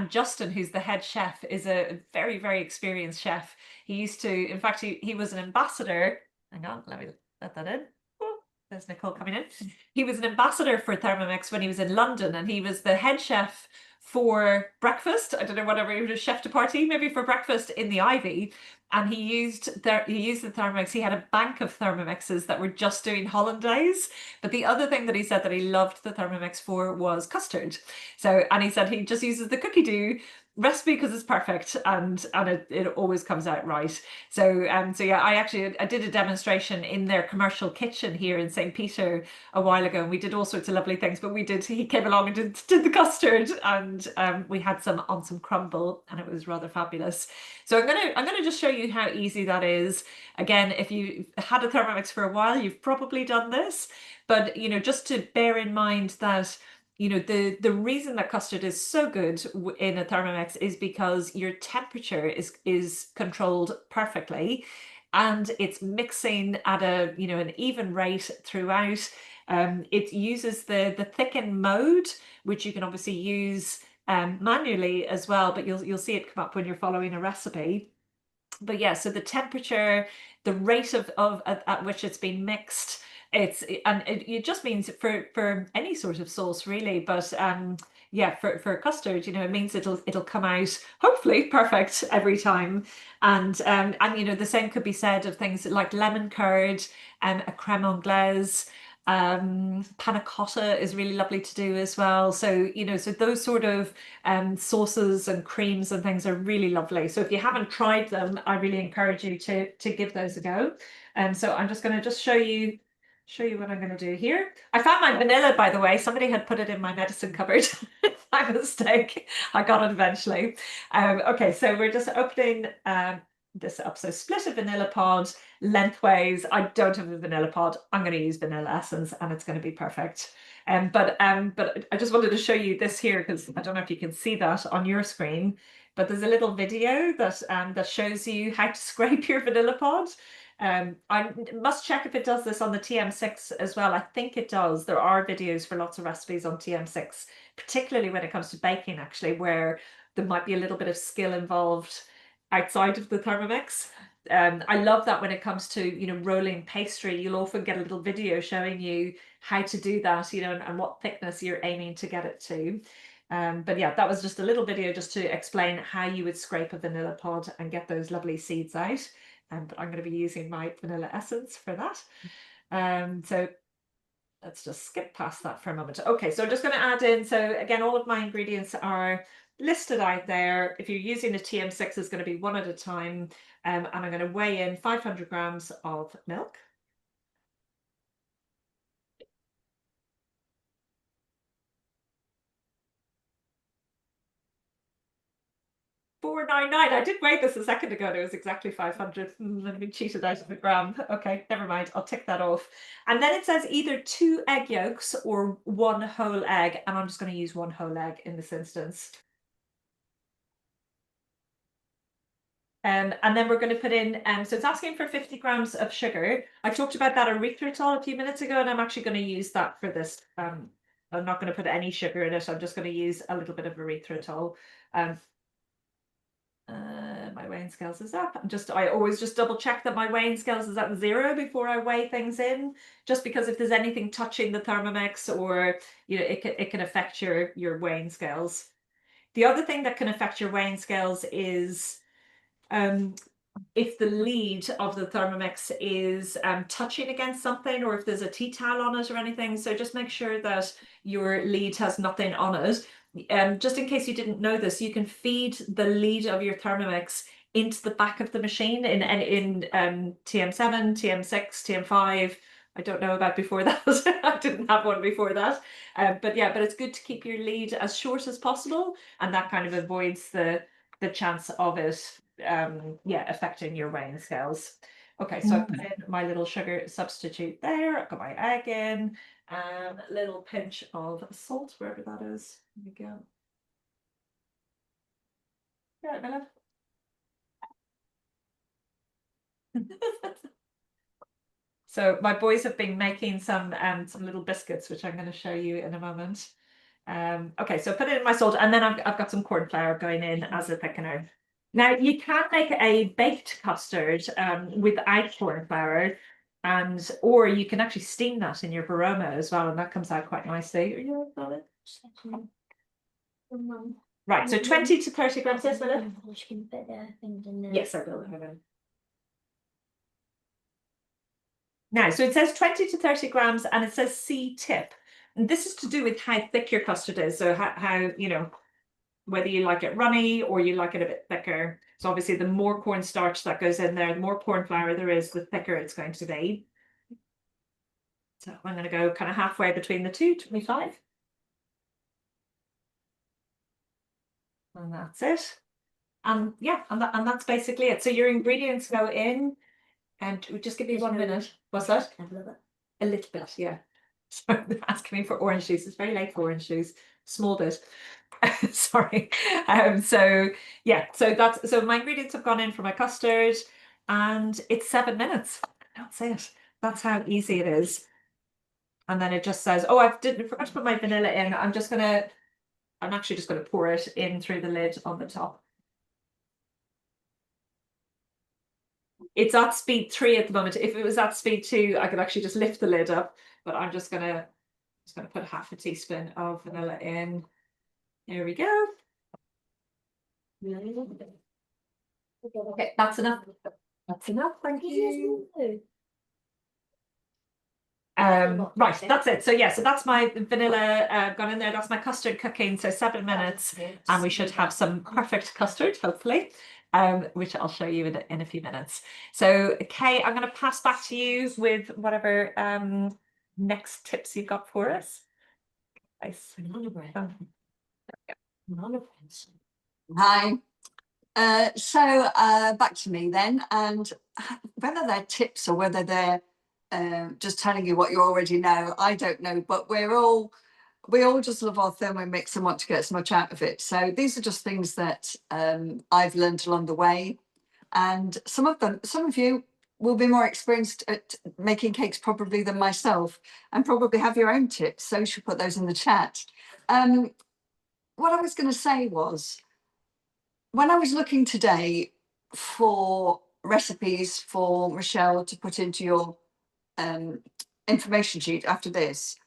Justin, who's the head chef, is a very, very experienced chef. He used to, in fact, he was an ambassador. Hang on, let me let that in. Oh, there's Nicole coming in. He was an ambassador for Thermomix when he was in London, and he was the head chef for breakfast. I don't know, whatever, he was a chef de partie, maybe for breakfast in the Ivy. And he used the Thermomix. He had a bank of Thermomixes that were just doing hollandaise. But the other thing that he said that he loved the Thermomix for was custard. So, and he said he just uses the cookie dough recipe because it's perfect and it always comes out right. So yeah, I did a demonstration in their commercial kitchen here in St. Peter a while ago, and we did all sorts of lovely things. But he came along and did the custard, and we had some crumble, and it was rather fabulous. So I'm gonna just show you how easy that is. Again, if you had a Thermomix for a while, you've probably done this, but just to bear in mind that the reason that custard is so good in a Thermomix is because your temperature is controlled perfectly, and it's mixing at an even rate throughout. It uses the thicken mode, which you can obviously use manually as well, but you'll see it come up when you're following a recipe. But yeah, so the temperature, the rate at which it's been mixed, it just means for any sort of sauce really, but yeah, for custard, it means it'll come out hopefully perfect every time. And the same could be said of things like lemon curd and a creme anglaise. Panna cotta is really lovely to do as well. So so those sort of sauces and creams and things are really lovely. So if you haven't tried them, I really encourage you to give those a go. And so I'm just going to show you show you what I'm going to do here. I found my vanilla, by the way. Somebody had put it in my medicine cupboard by mistake. I got it eventually. Okay, so we're just opening this up. So split a vanilla pod lengthways. I don't have a vanilla pod. I'm going to use vanilla essence and it's going to be perfect. But I just wanted to show you this here because I don't know if you can see that on your screen, but there's a little video that shows you how to scrape your vanilla pod. I must check if it does this on the TM6 as well. I think it does. There are videos for lots of recipes on TM6, particularly when it comes to baking, actually, where there might be a little bit of skill involved outside of the Thermomix. I love that when it comes to, rolling pastry, you'll often get a little video showing you how to do that, and what thickness you're aiming to get it to. But yeah, that was just a little video just to explain how you would scrape a vanilla pod and get those lovely seeds out. But I'm going to be using my vanilla essence for that. So let's just skip past that for a moment. Okay, so I'm just going to add in, so again, all of my ingredients are listed out there. If you're using a TM6, it's going to be one at a time. And I'm going to weigh in 500 grams of milk. $4.99. I did weigh this a second ago and it was exactly 500. I've been cheated out of a gram. Okay, never mind. I'll tick that off. And then it says either 2 egg yolks or 1 whole egg. And I'm just going to use 1 whole egg in this instance. And then we're going to put in, so it's asking for 50 grams of sugar. I talked about that erythritol a few minutes ago, and I'm actually going to use that for this. I'm not going to put any sugar in it. I'm just going to use a little bit of erythritol. My weighing scales is up. I always just double check that my weighing scales is at 0 before I weigh things in, just because if there's anything touching the Thermomix, or it can affect your weighing scales. The other thing that can affect your weighing scales is if the lead of the Thermomix is touching against something, or if there's a tea towel on it or anything. So just make sure that your lead has nothing on it. Just in case you didn't know this, you can feed the lead of your Thermomix into the back of the machine in TM7, TM6, TM5. I don't know about before that. I didn't have one before that. But yeah, but it's good to keep your lead as short as possible, and that kind of avoids the chance of it affecting your weighing scales. Okay, so I put in my little sugar substitute there. I've got my egg in, and a little pinch of salt, wherever that is. There we go. Yeah, my love. So my boys have been making some little biscuits, which I'm going to show you in a moment. Okay, so put it in my salt, and then I've got some corn flour going in as a thickener. Now you can make a baked custard without corn flour, or you can actually steam that in your baroma as well, and that comes out quite nicely. Are you got it? Right, so 20 to 30 grams. Yes, yes, I will. Now, so it says 20 to 30 grams, and it says C tip. And this is to do with how thick your custard is. So how whether you like it runny or you like it a bit thicker. So obviously the more cornstarch that goes in there, the more corn flour there is, the thicker it's going to be. So I'm going to go kind of halfway between the two, 25. And that's it. And yeah, and that's basically it. So your ingredients go in, and just give me 1 minute. What's that? A little bit, yeah. So they're asking me for orange juice. It's very late for orange juice. Small bit. Sorry. So yeah, so my ingredients have gone in for my custard, and it's 7 minutes. That's it. That's how easy it is. And then it just says, oh, I forgot to put my vanilla in. I'm actually just gonna pour it in through the lid on the top. It's at speed 3 at the moment. If it was at speed 2, I could actually just lift the lid up, but I'm just gonna put half a teaspoon of vanilla in. There we go. Okay, that's enough. That's enough, thank you. Right, that's it. So yeah, so that's my vanilla gone in there. That's my custard cooking. So 7 minutes, and we should have some perfect custard, hopefully. which I'll show you in a few minutes. So, Kaye, I'm going to pass back to you with whatever next tips you've got for us. Hi. Back to me then, and whether they're tips or whether they're just telling you what you already know, I don't know, but we all just love our Thermomix and want to get as much out of it. So these are just things that I've learned along the way, and some of you will be more experienced at making cakes probably than myself, and probably have your own tips, so you should put those in the chat. What I was going to say was, when I was looking today for recipes for Michelle to put into your information sheet after this,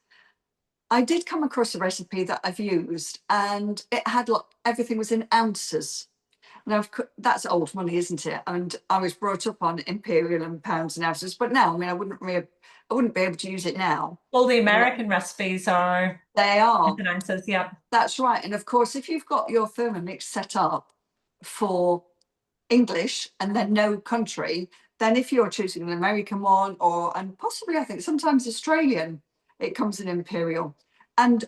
I did come across a recipe that I've used, and it had everything was in ounces. Now, that's old money, isn't it? And I was brought up on imperial and pounds and ounces, but now, I mean, I wouldn't be able to use it now. All the American recipes are. They are. Ounces, yeah. That's right. And of course, if you've got your Thermomix set up for English and then no country, then if you're choosing an American one, and possibly I think sometimes Australian, it comes in imperial, and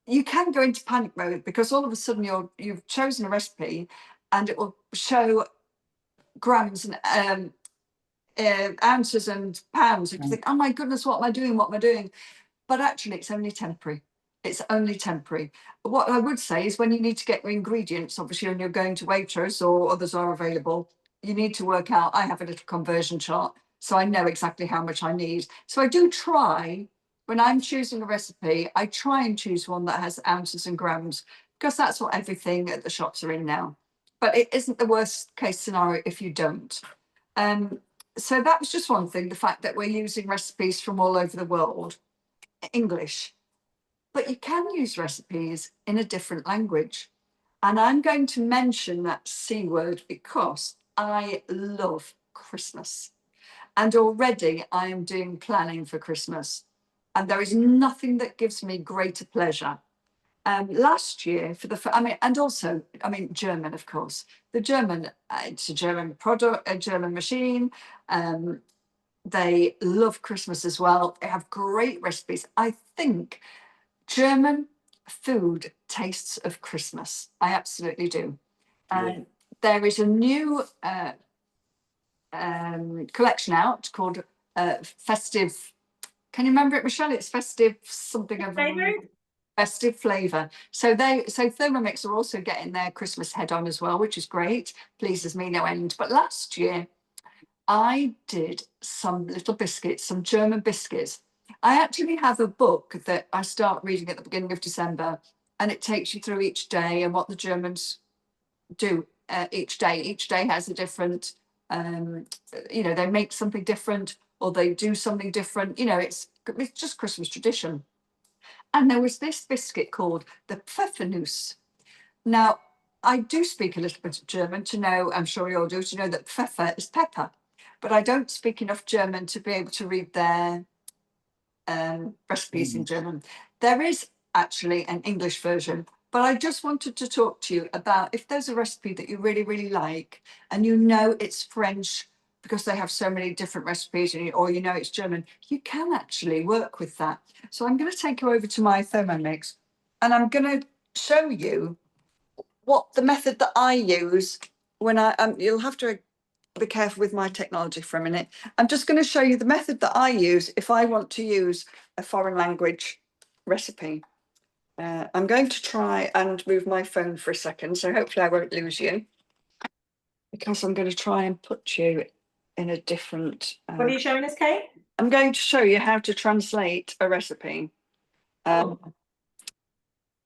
you can go into panic mode because all of a sudden you've chosen a recipe and it will show grams and ounces and pounds, and you think, oh my goodness, what am I doing? But actually it's only temporary. It's only temporary. What I would say is, when you need to get your ingredients, obviously when you're going to Waitrose or others are available, you need to work out. I have a little conversion chart, so I know exactly how much I need. So I do try, when I'm choosing a recipe, I try and choose one that has ounces and grams, because that's what everything at the shops are in now. But it isn't the worst case scenario if you don't. So that was just one thing, the fact that we're using recipes from all over the world, English. But you can use recipes in a different language. And I'm going to mention that C word because I love Christmas. And already I am doing planning for Christmas. And there is nothing that gives me greater pleasure. Last year, German, of course. The German, it's a German product, a German machine. They love Christmas as well. They have great recipes. I think German food tastes of Christmas. I absolutely do. There is a new collection out called Festive. Can you remember it, Michelle? It's Festive something of Festive Flavour. So Thermomix are also getting their Christmas head on as well, which is great. Pleases me no end. But last year I did some little biscuits, some German biscuits. I actually have a book that I start reading at the beginning of December, and it takes you through each day and what the Germans do each day. Each day has a different, they make something different or they do something different. It's just Christmas tradition. And there was this biscuit called the Pfeffernuss. Now, I do speak a little bit of German to know, I'm sure you all do, to know that Pfeffer is pepper, but I don't speak enough German to be able to read their recipes in German. There is actually an English version, but I just wanted to talk to you about, if there's a recipe that you really, really like, and it's French because they have so many different recipes, or it's German, you can actually work with that. So I'm going to take you over to my Thermomix, and I'm going to show you what the method that I use when you'll have to be careful with my technology for a minute. I'm just going to show you the method that I use if I want to use a foreign language recipe. I'm going to try and move my phone for a second, so hopefully I won't lose you, because I'm going to try and put you in a different... What are you showing us, Kaye? I'm going to show you how to translate a recipe.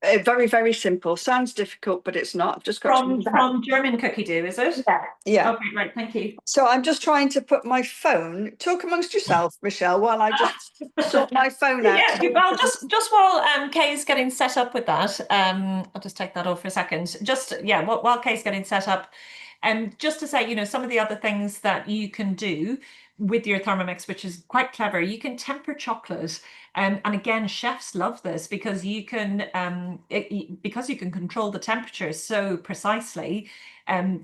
Very, very simple. Sounds difficult, but it's not. I've just got from German Cookie Dough, is it? Yeah. Okay, right. Thank you. So I'm just trying to put my phone. Talk amongst yourself, Michelle, while I just sort my phone out. Yeah. Well, just while Kaye's getting set up with that, I'll just take that off for a second. While Kaye's getting set up, just to say, some of the other things that you can do with your Thermomix, which is quite clever. You can temper chocolate And again, chefs love this because you can because you can control the temperature so precisely.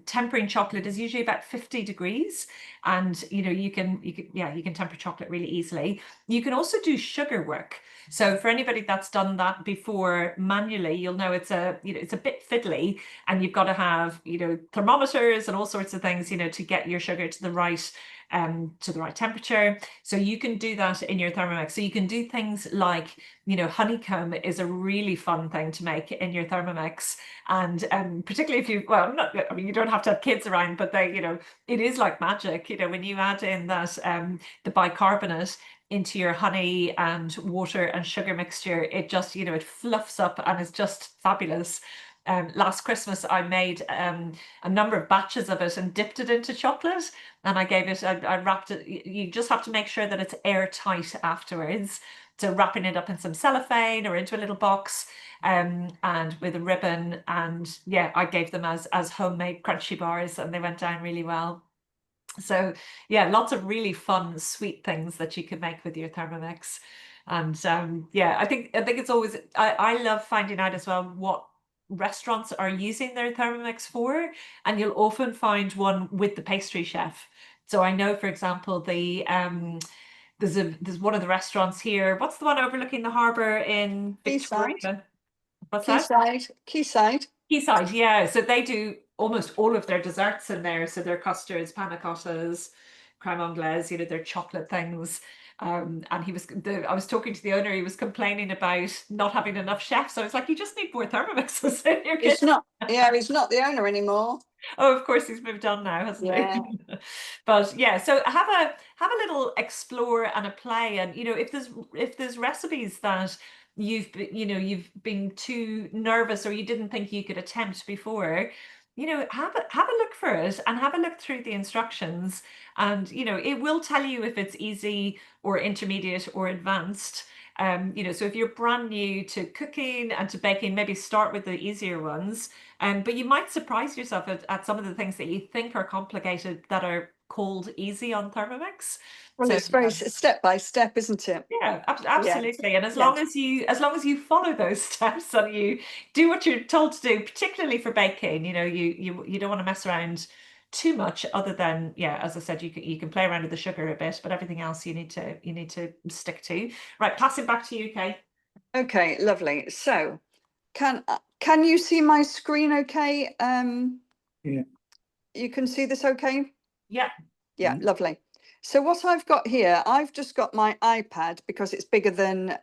Tempering chocolate is usually about 50 degrees, and you can temper chocolate really easily. You can also do sugar work. So for anybody that's done that before manually, you'll know it's a bit fiddly, and you've got to have thermometers and all sorts of things to get your sugar to the right temperature. So you can do that in your Thermomix. So you can do things like, honeycomb is a really fun thing to make in your Thermomix. And particularly if you don't have to have kids around, but it is like magic, when you add in that the bicarbonate into your honey and water and sugar mixture, it just, it fluffs up and is just fabulous. Last Christmas, I made a number of batches of it and dipped it into chocolate. And I wrapped it. You just have to make sure that it's airtight afterwards. So wrapping it up in some cellophane or into a little box, and with a ribbon. And yeah, I gave them as homemade crunchy bars, and they went down really well. So yeah, lots of really fun, sweet things that you can make with your Thermomix. And yeah, I think it's always I love finding out as well what restaurants are using their Thermomix for, and you'll often find one with the pastry chef. So I know, for example, there's one of the restaurants here. What's the one overlooking the harbour in Quayside, Victoria? What's that? Quayside, Quayside. Quayside, yeah. So they do almost all of their desserts in there. So their custards, panna cottas, crème anglaise, their chocolate things. And I was talking to the owner, he was complaining about not having enough chefs. I was like, you just need more Thermomixes in your It's kitchen. not, yeah, he's not the owner anymore. Oh, of course, he's moved on now, hasn't Yeah. he? But yeah, so have a little explore and a play, and if there's recipes that you've been too nervous or you didn't think you could attempt before, have a look for it and have a look through the instructions, and it will tell you if it's easy or intermediate or advanced. So if you're brand new to cooking and to baking, maybe start with the easier ones. But you might surprise yourself at some of the things that you think are complicated that are called easy on Thermomix. Well, So it's very step by step, isn't it? yeah, Yeah. absolutely. And as Yeah. long as you follow those steps and you do what you're told to do, particularly for baking, you don't want to mess around too much, other than, yeah, as I said, you can play around with the sugar a bit, but everything else you need to stick to. Right, pass it back to you, Kay. Okay, lovely. So can you see my screen okay? Yeah. You can see this okay? Yeah. Yeah, lovely. So what I've got here, I've just got my iPad because it's bigger than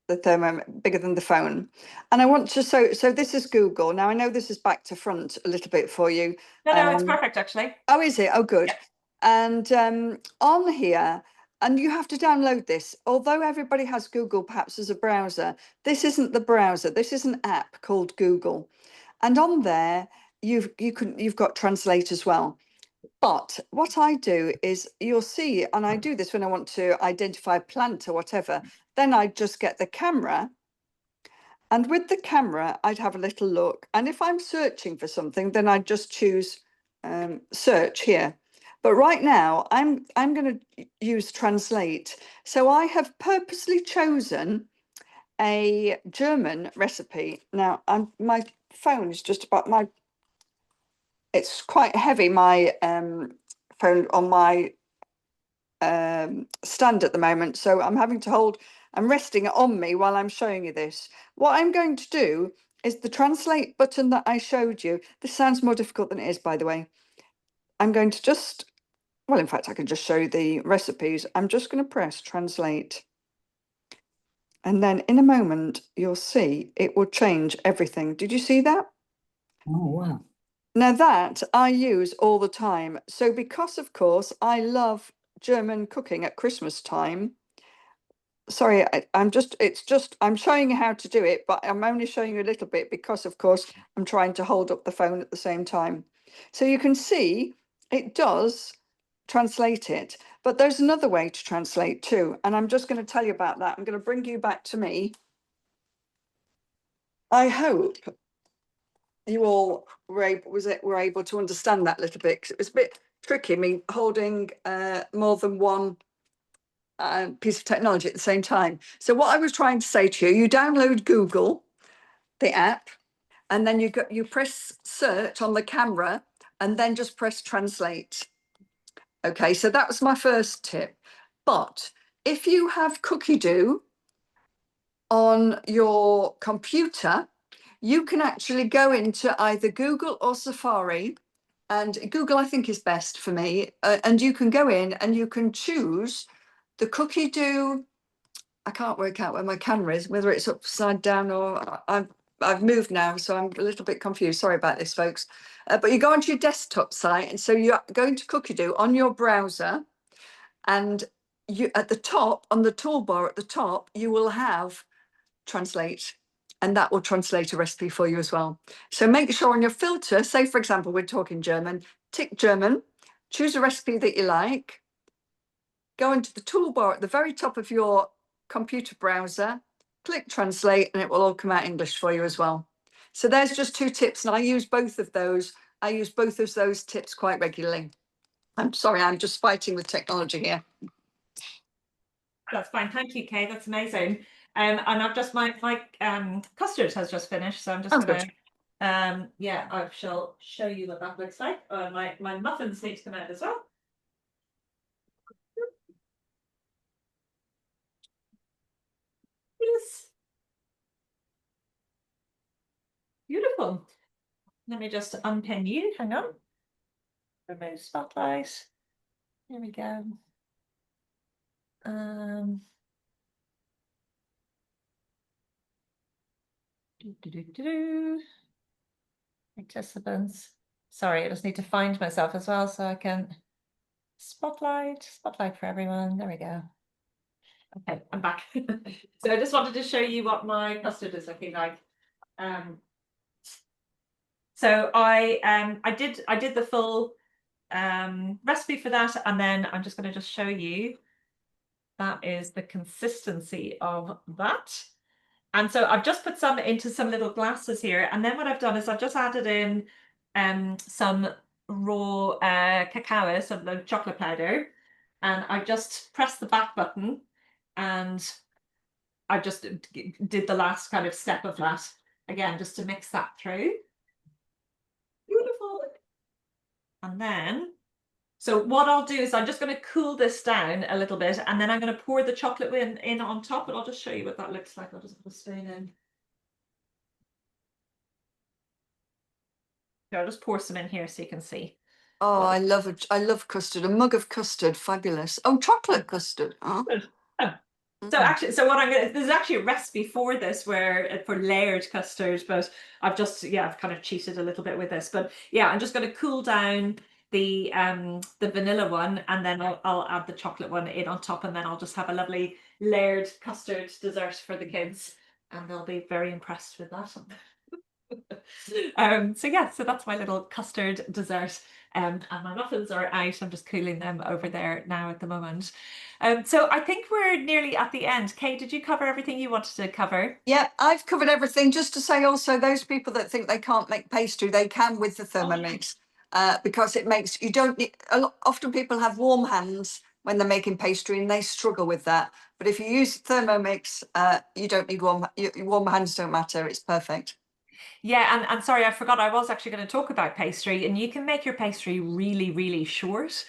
bigger than the phone. And I want to so this is Google. Now I know this is back to front a little bit for you. No, it's perfect actually. Oh, is it? Oh, good. Yeah. And on here, and you have to download this. Although everybody has Google perhaps as a browser, this isn't the browser. This is an app called Google. And on there, you've got Translate as well. But what I do is you'll see, and I do this when I want to identify a plant or whatever, then I just get the camera. And with the camera, I'd have a little look. And if I'm searching for something, then I'd just choose search here. But right now, I'm going to use Translate. So I have purposely chosen a German recipe. Now, my phone is just about my. It's quite heavy. My phone on my stand at the moment, so I'm having to hold. I'm resting it on me while I'm showing you this. What I'm going to do is the translate button that I showed you. This sounds more difficult than it is, by the way. I'm going to just, well, in fact, I can just show you the recipes. I'm just going to press translate. And then in a moment, you'll see it will change everything. Did you see that? Oh, wow. Now that I use all the time. So because, of course, I love German cooking at Christmas time. Sorry, I'm showing you how to do it, but I'm only showing you a little bit because, of course, I'm trying to hold up the phone at the same time. So you can see it does translate it, but there's another way to translate too. And I'm just going to tell you about that. I'm going to bring you back to me. I hope you all were able to understand that little bit, because it was a bit tricky, me holding more than one piece of technology at the same time. So what I was trying to say to you, you download Google, the app, and then you press search on the camera and then just press translate. Okay, so that was my first tip. But if you have cookie dough on your computer, you can actually go into either Google or Safari, and Google I think is best for me, and you can go in and you can choose the cookie dough. I can't work out where my camera is, whether it's upside down or I've moved now, so I'm a little bit confused. Sorry about this, folks. But you go onto your desktop site, and so you're going to cookie dough on your browser, and you at the top, on the toolbar at the top, you will have translate, and that will translate a recipe for you as well. So make sure on your filter, say for example, we're talking German, tick German, choose a recipe that you like, go into the toolbar at the very top of your computer browser, click translate, and it will all come out English for you as well. So there's just 2 tips, and I use both of those. I use both of those tips quite regularly. I'm sorry, I'm just fighting with technology here. That's fine. Thank you, Kaye. That's amazing. And I've just my custard has just finished, so I'm just gonna yeah, I shall show you what that looks like. My muffins need to come out as well. Yes. Beautiful. Let me just unpin you. Hang on. Remove spotlight. Here we go. Participants. Sorry, I just need to find myself as well so I can spotlight for everyone. There we go. Okay, I'm back. So I just wanted to show you what my custard is looking like. So I did the full recipe for that, and then I'm just going to just show you that is the consistency of that. And so I've just put some into some little glasses here, and then what I've done is I've just added in some raw cacao, some the chocolate powder, and I just pressed the back button, and I just did the last kind of step of that again, just to mix that through. Beautiful. And then, so what I'll do is I'm just going to cool this down a little bit, and then I'm going to pour the chocolate in on top, and I'll just show you what that looks like. I'll just put a spoon in. So I'll just pour some in here so you can see. Oh, I love custard. A mug of custard, fabulous. Oh, chocolate custard. Oh. So actually, so what I'm gonna, there's actually a recipe for this where for layered custard, but I've just, yeah, I've kind of cheated a little bit with this, but yeah, I'm just going to cool down the vanilla one, and then I'll add the chocolate one in on top, and then I'll just have a lovely layered custard dessert for the kids, and they'll be very impressed with that. So yeah, so that's my little custard dessert. And my muffins are out. I'm just cooling them over there now at the moment. So I think we're nearly at the end. Kaye, did you cover everything you wanted to cover? Yeah, I've covered everything. Just to say also, those people that think they can't make pastry, they can with the Thermomix, because it makes, you don't need, often people have warm hands when they're making pastry and they struggle with that. But if you use Thermomix, you don't need warm hands don't matter. It's perfect. Yeah, and sorry, I forgot, I was actually going to talk about pastry, and you can make your pastry really, really short,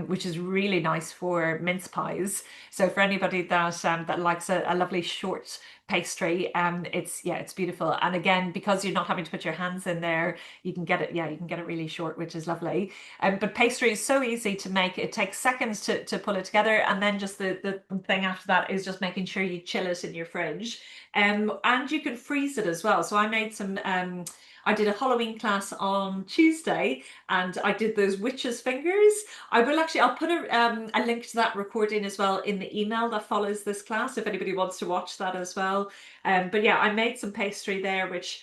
which is really nice for mince pies. So for anybody that that likes a lovely short pastry, it's beautiful. And again, because you're not having to put your hands in there, you can get it, yeah, you can get it really short, which is lovely. But pastry is so easy to make. It takes seconds to pull it together, and then just the thing after that is just making sure you chill it in your fridge. And you can freeze it as well. So I made some, I did a Halloween class on Tuesday, and I did those witches' fingers. I'll put a link to that recording as well in the email that follows this class, if anybody wants to watch that as well. But yeah, I made some pastry there, which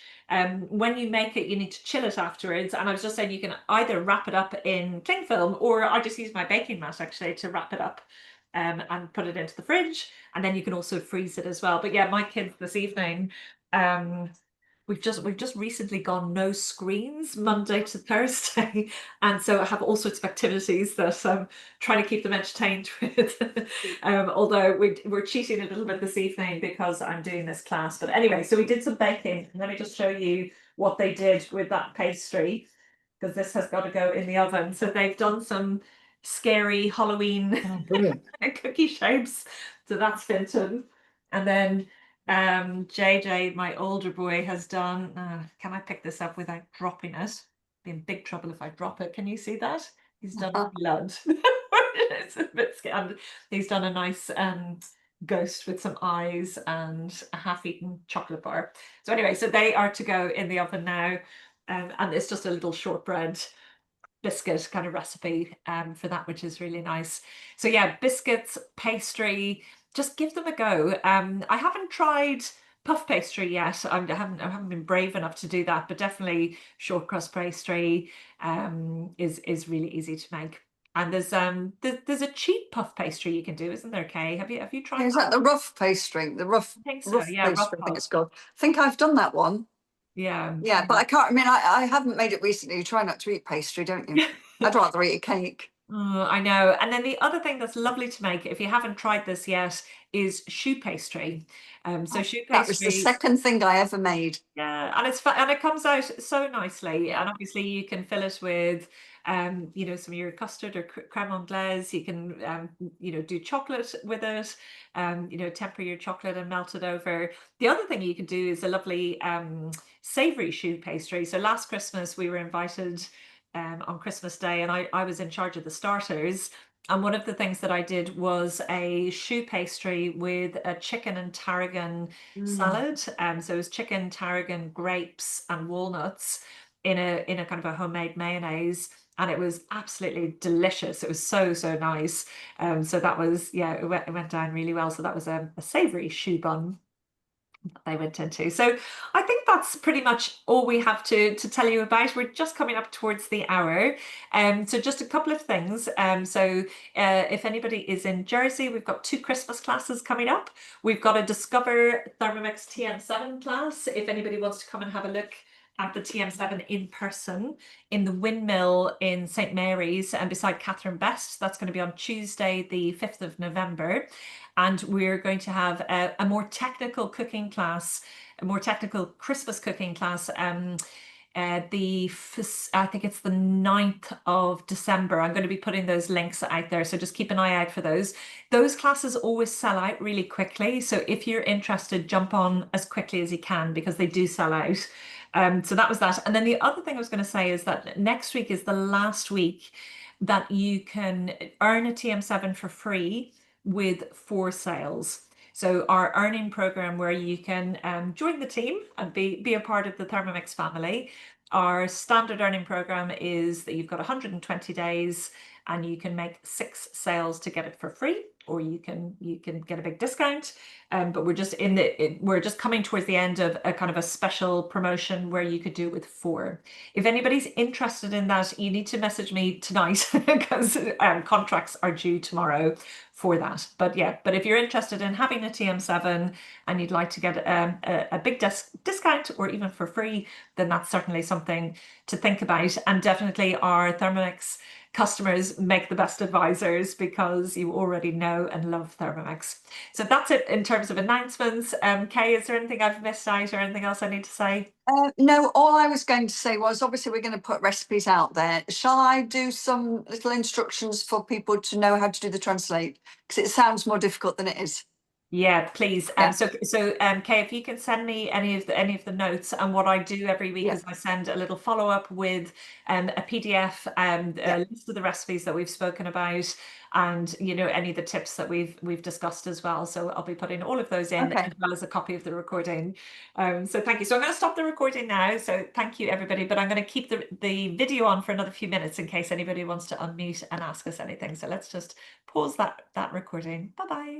when you make it, you need to chill it afterwards. And I was just saying you can either wrap it up in cling film, or I just use my baking mat actually to wrap it up. And put it into the fridge, and then you can also freeze it as well. But yeah, my kids this evening we've just recently gone no screens Monday to Thursday, and so I have all sorts of activities that I'm trying to keep them entertained with. Although we're cheating a little bit this evening because I'm doing this class. But anyway, so we did some baking. Let me just show you what they did with that pastry, because this has got to go in the oven. So they've done some scary Halloween Oh, brilliant. cookie shapes. So that's Finton. And then JJ, my older boy, has done, can I pick this up without dropping it? Be in big trouble if I drop it. Can you see that? He's done blood. It's a bit scary. He's done a nice ghost with some eyes and a half-eaten chocolate bar. So anyway, so they are to go in the oven now. And it's just a little shortbread biscuit kind of recipe for that, which is really nice. So yeah, biscuits, pastry, just give them a go. I haven't tried puff pastry yet. I haven't been brave enough to do that, but definitely short crust pastry is really easy to make. And there's a cheap puff pastry you can do, isn't there, Kay? Have you tried Is that the rough pastry? The rough, I think so, rough yeah, rough pastry, I think puff. it's called. I think I've done that one. Yeah. Yeah, but I can't, I mean, I haven't made it recently. You try not to eat pastry, don't you? I'd rather eat a cake. Oh, I know. And then the other thing that's lovely to make, if you haven't tried this yet, is choux pastry. So choux That was the pastry, second thing I ever made. yeah, and it's fun, and it comes out so nicely. And obviously, you can fill it with, you know, some of your custard or creme anglaise. You can, you know, do chocolate with it. You know, temper your chocolate and melt it over. The other thing you can do is a lovely savory choux pastry. So last Christmas, we were invited on Christmas Day, and I was in charge of the starters. And one of the things that I did was a choux pastry with a chicken and tarragon salad. So it was chicken, tarragon, grapes, and walnuts in a kind of a homemade mayonnaise. And it was absolutely delicious. It was so nice. So that was, yeah, it went down really well. So that was a savory choux bun they went into. So I think that's pretty much all we have to tell you about. We're just coming up towards the hour. So just a couple of things. If anybody is in Jersey, we've got 2 Christmas classes coming up. We've got a Discover Thermomix TM7 class. If anybody wants to come and have a look at the TM7 in person in the Windmill in St Mary's and beside Catherine Best. That's going to be on Tuesday, the 5th of November. And we're going to have a more technical cooking class, a more technical Christmas cooking class. I think it's the 9th of December. I'm going to be putting those links out there, so just keep an eye out for those. Those classes always sell out really quickly, so if you're interested, jump on as quickly as you can because they do sell out. So that was that. And then the other thing I was going to say is that next week is the last week that you can earn a TM7 for free with 4 sales. So our earning program where you can join the team and be a part of the Thermomix family. Our standard earning program is that you've got 120 days and you can make 6 sales to get it for free, or you can get a big discount. But we're just coming towards the end of a kind of a special promotion where you could do it with 4. If anybody's interested in that, you need to message me tonight because contracts are due tomorrow for that. But yeah, but if you're interested in having a TM7 and you'd like to get a big discount or even for free, then that's certainly something to think about. And definitely our Thermomix customers make the best advisors because you already know and love Thermomix. So that's it in terms of announcements. Kay, is there anything I've missed out or anything else I need to say? No, all I was going to say was obviously we're going to put recipes out there. Shall I do some little instructions for people to know how to do the translate? Because it sounds more difficult than it is. Yeah, please. Yeah. Kay, if you can send me any of the notes, and what I do every week is I send a little follow-up with a PDF and a list of the recipes that we've spoken about, and you know any of the tips that we've discussed as well. So I'll be putting all of those in as well as a copy of the recording. So thank you. So I'm going to stop the recording now. So thank you everybody, but I'm going to keep the video on for another few minutes in case anybody wants to unmute and ask us anything. So let's just pause that recording. Bye bye.